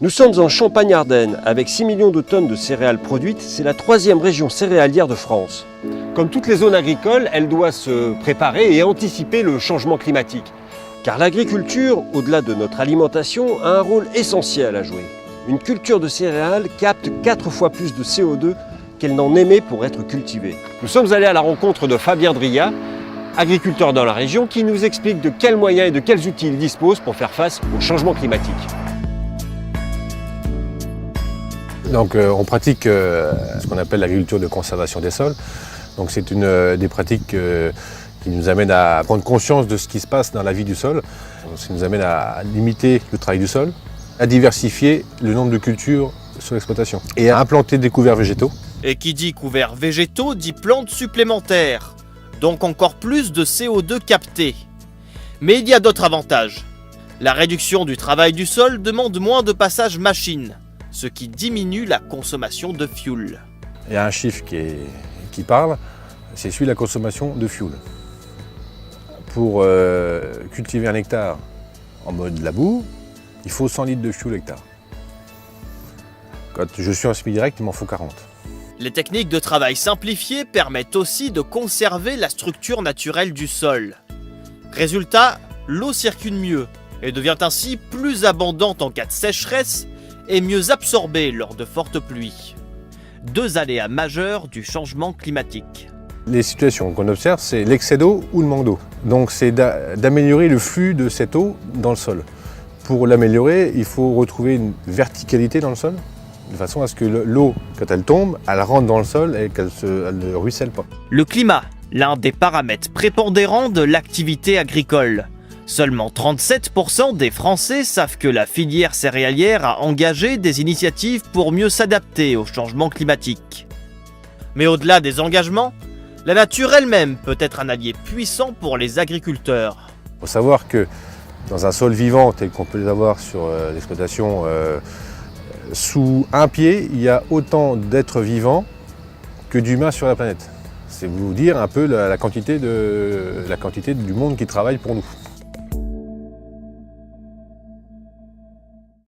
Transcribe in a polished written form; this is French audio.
Nous sommes en Champagne-Ardenne. Avec 6 millions de tonnes de céréales produites, c'est la 3e région céréalière de France. Comme toutes les zones agricoles, elle doit se préparer et anticiper le changement climatique. Car l'agriculture, au-delà de notre alimentation, a un rôle essentiel à jouer. Une culture de céréales capte 4 fois plus de CO2 qu'elle n'en émet pour être cultivée. Nous sommes allés à la rencontre de Fabien Dria, agriculteur dans la région, qui nous explique de quels moyens et de quels outils il dispose pour faire face au changement climatique. Donc on pratique ce qu'on appelle l'agriculture de conservation des sols. Donc c'est une des pratiques qui nous amène à prendre conscience de ce qui se passe dans la vie du sol. Ça nous amène à limiter le travail du sol, à diversifier le nombre de cultures sur l'exploitation et à implanter des couverts végétaux. Et qui dit couverts végétaux dit plantes supplémentaires, donc encore plus de CO2 capté. Mais il y a d'autres avantages. La réduction du travail du sol demande moins de passage machine, ce qui diminue la consommation de fuel. Il y a un chiffre qui parle, c'est celui de la consommation de fuel. Pour cultiver un hectare en mode labour, il faut 100 litres de fuel hectare. Quand je suis en semi-direct, il m'en faut 40. Les techniques de travail simplifiées permettent aussi de conserver la structure naturelle du sol. Résultat, l'eau circule mieux et devient ainsi plus abondante en cas de sécheresse et mieux absorbée lors de fortes pluies. 2 aléas majeurs du changement climatique. Les situations qu'on observe, c'est l'excès d'eau ou le manque d'eau. Donc c'est d'améliorer le flux de cette eau dans le sol. Pour l'améliorer, il faut retrouver une verticalité dans le sol, de façon à ce que l'eau, quand elle tombe, elle rentre dans le sol et qu'elle ne ruisselle pas. Le climat, l'un des paramètres prépondérants de l'activité agricole. Seulement 37% des Français savent que la filière céréalière a engagé des initiatives pour mieux s'adapter au changement climatique. Mais au-delà des engagements, la nature elle-même peut être un allié puissant pour les agriculteurs. Il faut savoir que dans un sol vivant tel qu'on peut les avoir sur l'exploitation, sous un pied, il y a autant d'êtres vivants que d'humains sur la planète. C'est vous dire un peu la quantité du monde qui travaille pour nous.